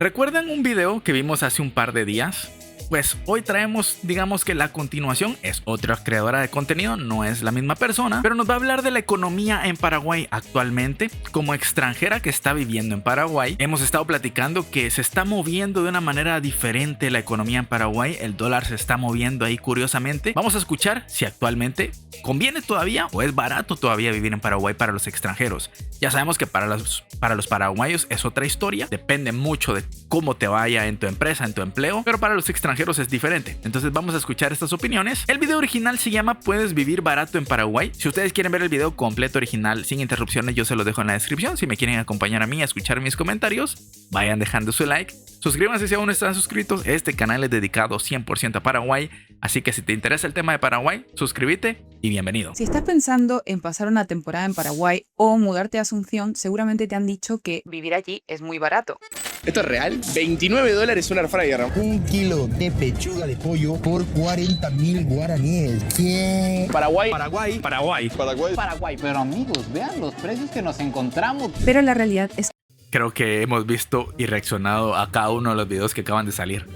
¿Recuerdan un video que vimos hace un par de días? Pues hoy traemos, digamos que la continuación, es otra creadora de contenido, no es la misma persona, pero nos va a hablar de la economía en Paraguay actualmente. Como extranjera que está viviendo en Paraguay, hemos estado platicando que se está moviendo de una manera diferente la economía en Paraguay, el dólar se está moviendo ahí curiosamente. Vamos a escuchar si actualmente conviene todavía o es barato todavía vivir en Paraguay para los extranjeros. Ya sabemos que para los paraguayos es otra historia, depende mucho de cómo te vaya en tu empresa, en tu empleo, pero para los extranjeros es diferente. Entonces vamos a escuchar estas opiniones. El video original se llama ¿Puedes vivir barato en Paraguay? Si ustedes quieren ver el video completo original sin interrupciones, yo se lo dejo en la descripción. Si me quieren acompañar a mí a escuchar mis comentarios, vayan dejando su like. Suscríbanse si aún no están suscritos. Este canal es dedicado 100% a Paraguay, así que si te interesa el tema de Paraguay, suscríbete y bienvenido. Si estás pensando en pasar una temporada en Paraguay o mudarte a Asunción, seguramente te han dicho que vivir allí es muy barato. ¿Esto es real? $29 un air fryer. Un kilo de pechuga de pollo por 40.000 guaraníes. ¿Qué? Paraguay. Paraguay. Pero amigos, vean los precios que nos encontramos. Pero la realidad es Creo que hemos visto y reaccionado a cada uno de los videos que acaban de salir.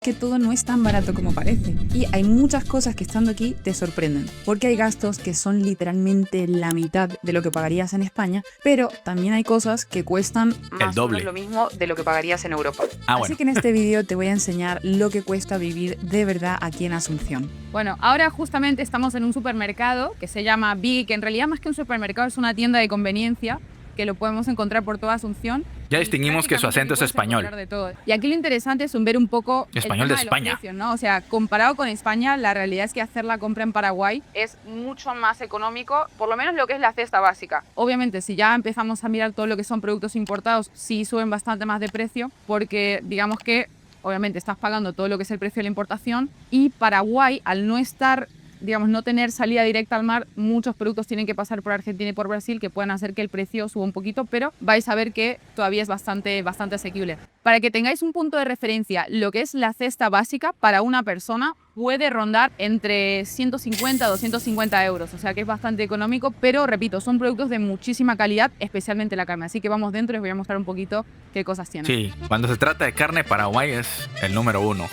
que todo no es tan barato como parece. Y hay muchas cosas que estando aquí te sorprenden. Porque hay gastos que son literalmente la mitad de lo que pagarías en España, pero también hay cosas que cuestan más doble. o menos lo mismo de lo que pagarías en Europa. Ah, Así bueno. que en este vídeo te voy a enseñar lo que cuesta vivir de verdad aquí en Asunción. Bueno, ahora justamente estamos en un supermercado que se llama Big, que en realidad más que un supermercado es una tienda de conveniencia que lo podemos encontrar por toda Asunción. Ya distinguimos que su acento es español. De todo. Y aquí lo interesante es ver un poco Español el tema de España. los precios, ¿no? O sea, comparado con España, la realidad es que hacer la compra en Paraguay es mucho más económico, por lo menos lo que es la cesta básica. Obviamente, si ya empezamos a mirar todo lo que son productos importados, sí suben bastante más de precio, porque digamos que obviamente estás pagando todo lo que es el precio de la importación, y Paraguay, al no estar, digamos, no tener salida directa al mar, muchos productos tienen que pasar por Argentina y por Brasil, que pueden hacer que el precio suba un poquito, pero vais a ver que todavía es bastante asequible. Para que tengáis un punto de referencia, lo que es la cesta básica para una persona puede rondar entre 150 a 250 euros, o sea que es bastante económico, pero repito, son productos de muchísima calidad, especialmente la carne. Así que vamos dentro y os voy a mostrar un poquito qué cosas tienen. Sí, cuando se trata de carne, Paraguay es el número uno.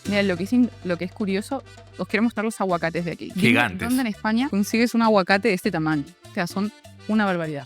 Mirad, lo que es curioso, os quiero mostrar los aguacates de aquí. Gigantes. ¿Dónde en España consigues un aguacate de este tamaño? O sea, son una barbaridad.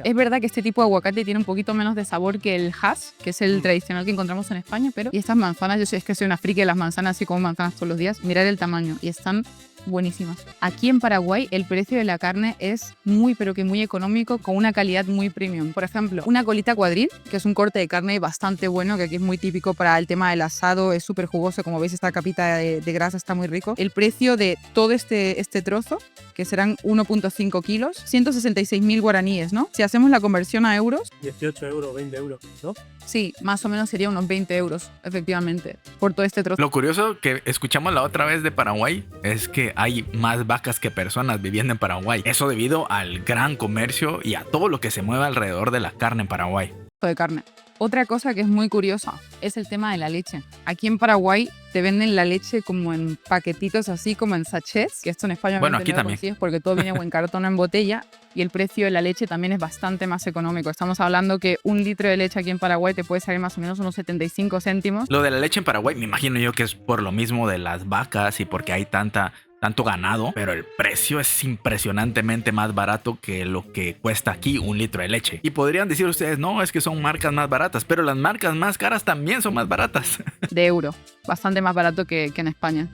Es verdad que este tipo de aguacate tiene un poquito menos de sabor que el Hass, que es el tradicional que encontramos en España, pero... Y estas manzanas, es que soy una friki de las manzanas y como manzanas todos los días. Mirad el tamaño y están buenísimas. Aquí en Paraguay el precio de la carne es muy, pero que muy económico, con una calidad muy premium. Por ejemplo, una colita cuadril, que es un corte de carne bastante bueno, que aquí es muy típico para el tema del asado, es súper jugoso, como veis esta capita de grasa está muy rico. El precio de todo este trozo, que serán 1.5 kilos, 166.000 guaraníes, ¿no? Si hacemos la conversión a euros... 18 euros, 20 euros, ¿no? Sí, más o menos sería unos 20 euros, efectivamente, por todo este trozo. Lo curioso que escuchamos la otra vez de Paraguay es que hay más vacas que personas viviendo en Paraguay. Eso debido al gran comercio y a todo lo que se mueve alrededor de la carne en Paraguay. De carne. Otra cosa que es muy curiosa es el tema de la leche. Aquí en Paraguay te venden la leche como en paquetitos así, como en sachets, que esto en España Bueno, obviamente aquí no lo también. consigues porque todo viene o en cartón o en botella, y el precio de la leche también es bastante más económico. Estamos hablando que un litro de leche aquí en Paraguay te puede salir más o menos unos 75 céntimos. Lo de la leche en Paraguay me imagino yo que es por lo mismo de las vacas y porque hay tanto ganado, pero el precio es impresionantemente más barato que lo que cuesta aquí un litro de leche. Y podrían decir ustedes, no, es que son marcas más baratas, pero las marcas más caras también son más baratas. De euro, bastante más barato que en España.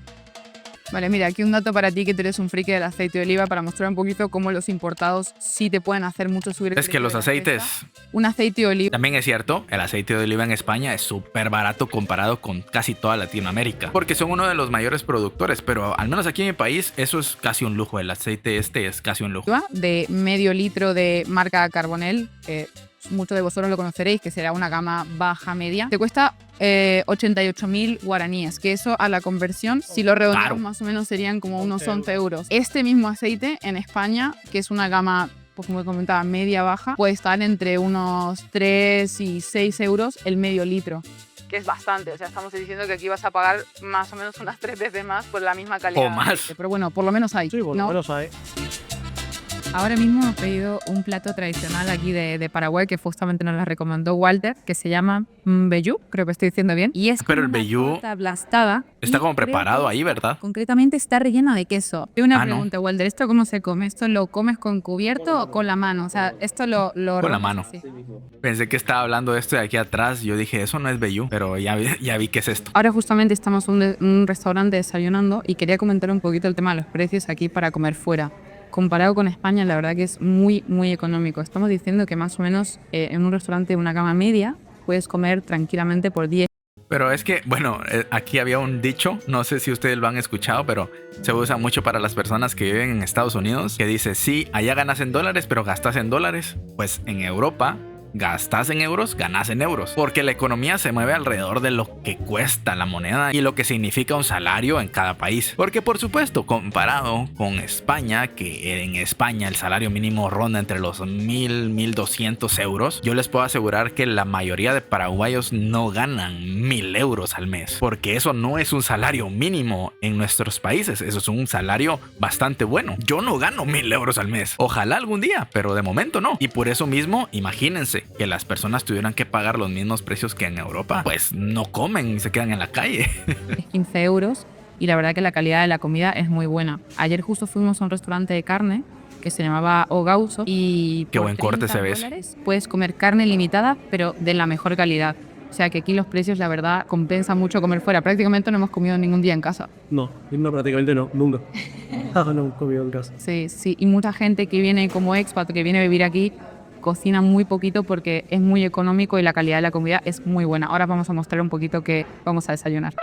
Vale, mira, aquí un dato para ti que tú eres un friki del aceite de oliva, para mostrar un poquito cómo los importados sí te pueden hacer mucho subir el Es que precio los de la aceites, cesta. Un aceite de oliva. también es cierto, el aceite de oliva en España es súper barato comparado con casi toda Latinoamérica, porque son uno de los mayores productores, pero al menos aquí en mi país eso es casi un lujo, el aceite este es casi un lujo. De medio litro de marca Carbonell, muchos de vosotros lo conoceréis, que será una gama baja-media, te cuesta 88.000 guaraníes, que eso a la conversión, si lo redondeamos Claro. más o menos serían como unos 11 euros. Este mismo aceite en España, que es una gama, pues como comentaba, media-baja, puede estar entre unos 3 y 6 euros el medio litro. Que es bastante, o sea, estamos diciendo que aquí vas a pagar más o menos unas 3 veces más por la misma calidad. O más. Pero bueno, por lo menos hay. Sí, por lo ¿no? menos hay. Ahora mismo hemos pedido un plato tradicional aquí de Paraguay que justamente nos la recomendó Walter, que se llama mbejú, creo que estoy diciendo bien. Y es Pero el como una mbejú torta aplastada. está y como creo preparado que ahí, ¿verdad? concretamente está rellena de queso. Tengo una Ah, ¿no? pregunta, Walter, ¿esto cómo se come? ¿Esto lo comes con cubierto o con la mano? O sea, esto lo Con la rompes mano. así. Pensé que estaba hablando de esto de aquí atrás. Yo dije, eso no es mbejú, pero ya vi que es esto. Ahora justamente estamos en un restaurante desayunando y quería comentar un poquito el tema de los precios aquí para comer fuera. Comparado con España, la verdad que es muy, muy económico. Estamos diciendo que más o menos en un restaurante de una cama media puedes comer tranquilamente por 10. Pero es que, bueno, aquí había un dicho, no sé si ustedes lo han escuchado, pero se usa mucho para las personas que viven en Estados Unidos, que dice, sí, allá ganas en dólares, pero gastas en dólares. Pues en Europa gastas en euros, ganas en euros. Porque la economía se mueve alrededor de lo que cuesta la moneda y lo que significa un salario en cada país. Porque por supuesto, comparado con España, que en España el salario mínimo ronda entre los 1.200 euros, yo les puedo asegurar que la mayoría de paraguayos no ganan 1.000 euros al mes. Porque eso no es un salario mínimo en nuestros países, eso es un salario bastante bueno. Yo no gano 1.000 euros al mes. Ojalá algún día, pero de momento no. Y por eso mismo, imagínense que las personas tuvieran que pagar los mismos precios que en Europa, pues no comen y se quedan en la calle. Es 15 euros y la verdad que la calidad de la comida es muy buena. Ayer justo fuimos a un restaurante de carne que se llamaba O Gauzo y Qué por buen corte 30 se ve. dólares puedes comer carne limitada pero de la mejor calidad. O sea que aquí los precios la verdad compensa mucho comer fuera. Prácticamente no hemos comido ningún día en casa. No, prácticamente no, nunca. No he comido en casa. Sí, sí. Y mucha gente que viene como expat, que viene a vivir aquí, cocina muy poquito porque es muy económico y la calidad de la comida es muy buena. Ahora vamos a mostrar un poquito qué vamos a desayunar.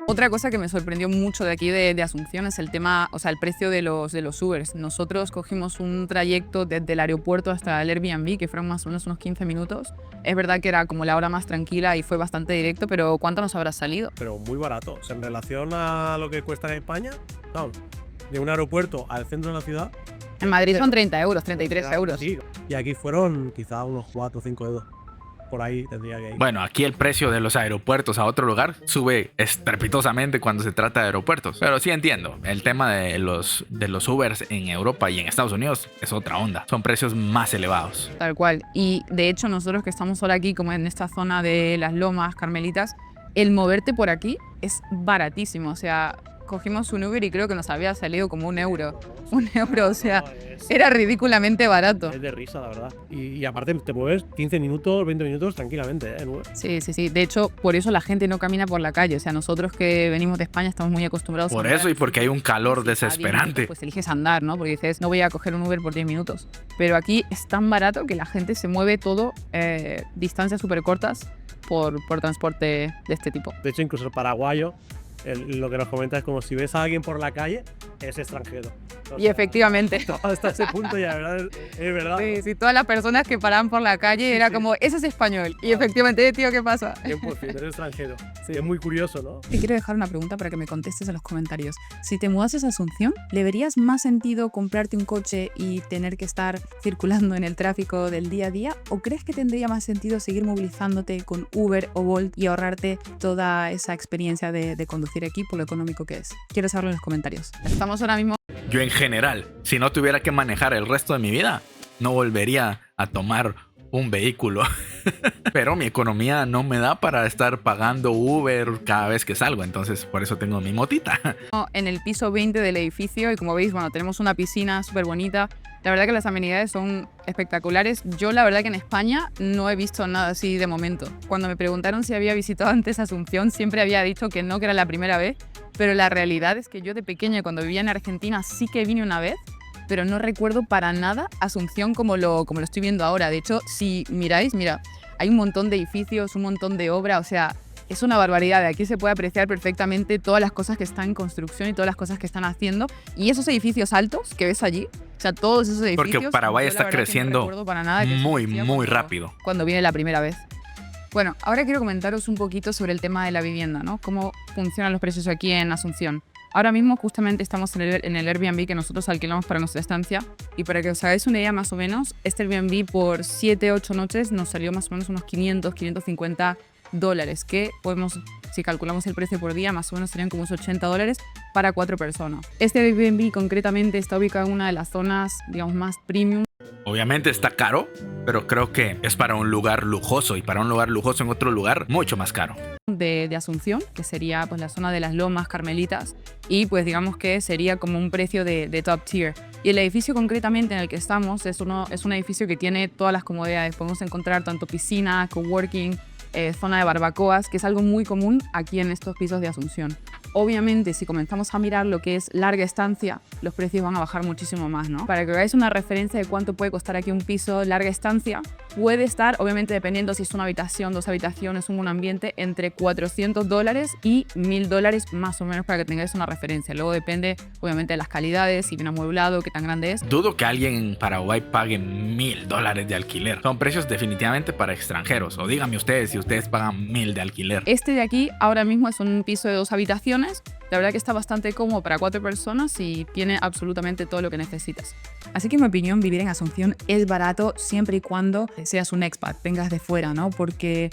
Otra cosa que me sorprendió mucho de aquí de Asunción es el tema, o sea, el precio de los Ubers. Nosotros cogimos un trayecto desde el aeropuerto hasta el Airbnb, que fueron más o menos unos 15 minutos. Es verdad que era como la hora más tranquila y fue bastante directo, pero ¿cuánto nos habrá salido? Pero muy barato. O sea, en relación a lo que cuesta en España, claro, de un aeropuerto al centro de la ciudad. En Madrid son 30 euros, 33 euros. Sí, y aquí fueron quizá unos 4 o 5 euros. Por ahí tendría que ir. Bueno, aquí el precio de los aeropuertos a otro lugar sube estrepitosamente cuando se trata de aeropuertos. Pero sí entiendo, el tema de los Ubers en Europa y en Estados Unidos es otra onda. Son precios más elevados. Tal cual. Y de hecho nosotros que estamos ahora aquí, como en esta zona de las Lomas Carmelitas, el moverte por aquí es baratísimo. O sea, cogimos un Uber y creo que nos había salido como 1 euro. 1 euro, o sea, era ridículamente barato. Es de risa, la verdad. Y aparte te mueves 15 minutos, 20 minutos tranquilamente, en Uber. Sí, sí, sí. De hecho, por eso la gente no camina por la calle. O sea, nosotros que venimos de España estamos muy acostumbrados Por a andar. eso y porque hay un calor Sí, a 10 desesperante. minutos, pues eliges andar, ¿no? Porque dices, no voy a coger un Uber por 10 minutos. Pero aquí es tan barato que la gente se mueve todo distancias súper cortas por transporte de este tipo. De hecho, incluso el paraguayo, lo que nos comenta es como si ves a alguien por la calle, es extranjero. O Y sea, efectivamente. hasta ese punto ya, ¿verdad? Es verdad. Sí, sí, todas las personas que paraban por la calle era como, ese es español. Y efectivamente, tío, ¿qué pasa? 100%, eres extranjero. Sí, es muy curioso, ¿no? Te quiero dejar una pregunta para que me contestes en los comentarios. Si te mudases a Asunción, ¿le verías más sentido comprarte un coche y tener que estar circulando en el tráfico del día a día? ¿O crees que tendría más sentido seguir movilizándote con Uber o Bolt y ahorrarte toda esa experiencia de conducir aquí por lo económico que es? Quiero saberlo en los comentarios. Estamos ahora mismo Yo en general, si no tuviera que manejar el resto de mi vida, no volvería a tomar un vehículo. Pero mi economía no me da para estar pagando Uber cada vez que salgo, entonces por eso tengo mi motita. en el piso 20 del edificio y como veis, bueno, tenemos una piscina súper bonita. La verdad que las amenidades son espectaculares. Yo la verdad que en España no he visto nada así de momento. Cuando me preguntaron si había visitado antes Asunción, siempre había dicho que no, que era la primera vez. Pero la realidad es que yo de pequeña, cuando vivía en Argentina, sí que vine una vez, pero no recuerdo para nada Asunción como lo estoy viendo ahora. De hecho, si miráis, mira, hay un montón de edificios, un montón de obra, o sea, es una barbaridad. De aquí se puede apreciar perfectamente todas las cosas que están en construcción y todas las cosas que están haciendo. Y esos edificios altos que ves allí, o sea, todos esos edificios... Porque Paraguay yo la está verdad que no creciendo recuerdo para nada que muy, existía muy cuando- rápido. Cuando vine la primera vez. Bueno, ahora quiero comentaros un poquito sobre el tema de la vivienda, ¿no? Cómo funcionan los precios aquí en Asunción. Ahora mismo justamente estamos en el Airbnb que nosotros alquilamos para nuestra estancia y para que os hagáis una idea más o menos, este Airbnb por 7-8 noches nos salió más o menos unos 500, 550 dólares, que podemos, si calculamos el precio por día, más o menos serían como unos 80 dólares para 4 personas. Este Airbnb concretamente está ubicado en una de las zonas, digamos, más premium. Obviamente está caro, pero creo que es para un lugar lujoso, y para un lugar lujoso en otro lugar mucho más caro. De Asunción, que sería pues la zona de las Lomas Carmelitas, y pues digamos que sería como un precio de top tier. Y el edificio concretamente en el que estamos es un edificio que tiene todas las comodidades. Podemos encontrar tanto piscina, coworking, zona de barbacoas, que es algo muy común aquí en estos pisos de Asunción. Obviamente, si comenzamos a mirar lo que es larga estancia, los precios van a bajar muchísimo más, ¿no? Para que veáis una referencia de cuánto puede costar aquí un piso larga estancia, puede estar, obviamente dependiendo si es una habitación, 2 habitaciones, un ambiente, entre 400 dólares y 1000 dólares más o menos, para que tengáis una referencia. Luego depende, obviamente, de las calidades, si bien amueblado, qué tan grande es. Dudo que alguien en Paraguay pague 1000 dólares de alquiler. Son precios definitivamente para extranjeros. O díganme ustedes si ustedes pagan 1000 de alquiler. Este de aquí ahora mismo es un piso de 2 habitaciones. La verdad que está bastante cómodo para 4 personas y tiene absolutamente todo lo que necesitas. Así que en mi opinión, vivir en Asunción es barato siempre y cuando seas un expat, vengas de fuera, ¿no? Porque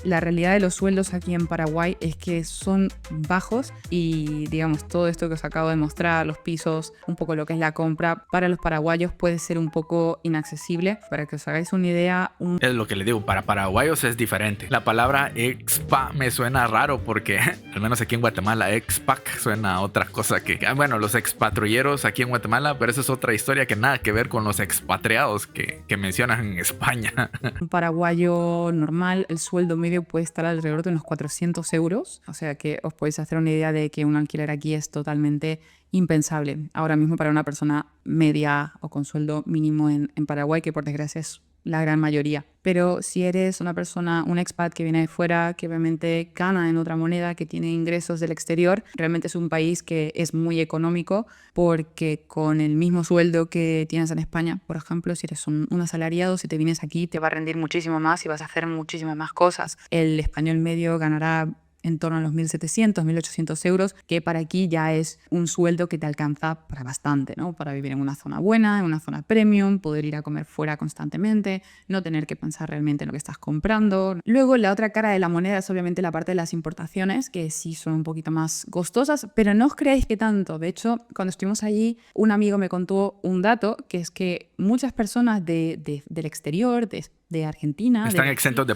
la realidad de los sueldos aquí en Paraguay es que son bajos y, digamos, todo esto que os acabo de mostrar, los pisos, un poco lo que es la compra, para los paraguayos puede ser un poco inaccesible. Para que os hagáis una idea... Es lo que les digo, para paraguayos es diferente. La palabra expa me suena raro porque, al menos aquí en Guatemala, expac suena a otra cosa que... Bueno, los expatrulleros aquí en Guatemala, pero eso es otra historia que nada que ver con los expatriados que mencionan en España. Un paraguayo normal, el sueldo medio puede estar alrededor de unos 400 euros. O sea que os podéis hacer una idea de que un alquiler aquí es totalmente impensable ahora mismo para una persona media o con sueldo mínimo en Paraguay, que por desgracia es la gran mayoría. Pero si eres una persona, un expat que viene de fuera, que obviamente gana en otra moneda, que tiene ingresos del exterior, realmente es un país que es muy económico, porque con el mismo sueldo que tienes en España, por ejemplo, si eres un asalariado, si te vienes aquí te va a rendir muchísimo más y vas a hacer muchísimas más cosas. El español medio ganará en torno a los 1.700, 1.800 euros, que para aquí ya es un sueldo que te alcanza para bastante, ¿no? Para vivir en una zona buena, en una zona premium, poder ir a comer fuera constantemente, no tener que pensar realmente en lo que estás comprando. Luego, la otra cara de la moneda es obviamente la parte de las importaciones, que sí son un poquito más costosas, pero no os creáis que tanto. De hecho, cuando estuvimos allí, un amigo me contó un dato, que es que muchas personas del exterior, de Argentina... Están exentos de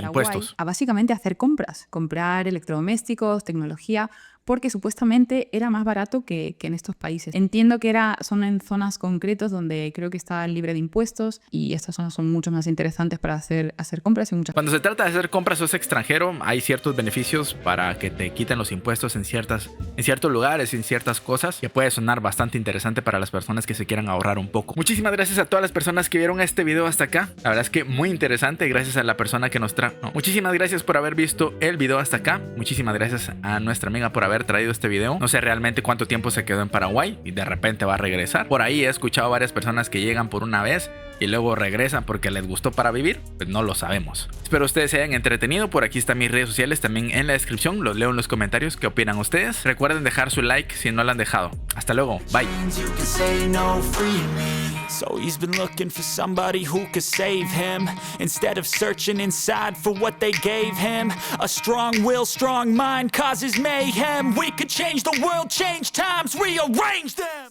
impuestos. A básicamente hacer comprar electrodomésticos, tecnología, porque supuestamente era más barato que en estos países. Entiendo que son en zonas concretas donde creo que está libre de impuestos y estas zonas son mucho más interesantes para hacer compras y muchas... Cuando se trata de hacer compras o es extranjero, hay ciertos beneficios para que te quiten los impuestos en ciertos lugares, en ciertas cosas, que puede sonar bastante interesante para las personas que se quieran ahorrar un poco. Muchísimas gracias a todas las personas que vieron este video hasta acá. La verdad es que muy interesante, gracias a la persona que nos trajo. Muchísimas gracias por haber visto el video hasta acá. Muchísimas gracias a nuestra amiga por haber traído este video. No sé realmente cuánto tiempo se quedó en Paraguay y de repente va a regresar. Por ahí he escuchado varias personas que llegan por una vez y luego regresan porque les gustó para vivir. Pues no lo sabemos. Espero ustedes se hayan entretenido. Por aquí están mis redes sociales también en la descripción. Los leo en los comentarios. ¿Qué opinan ustedes? Recuerden dejar su like si no lo han dejado. Hasta luego. Bye. So he's been looking for somebody who could save him, instead of searching inside for what they gave him. A strong will, strong mind causes mayhem. We could change the world, change times, rearrange them.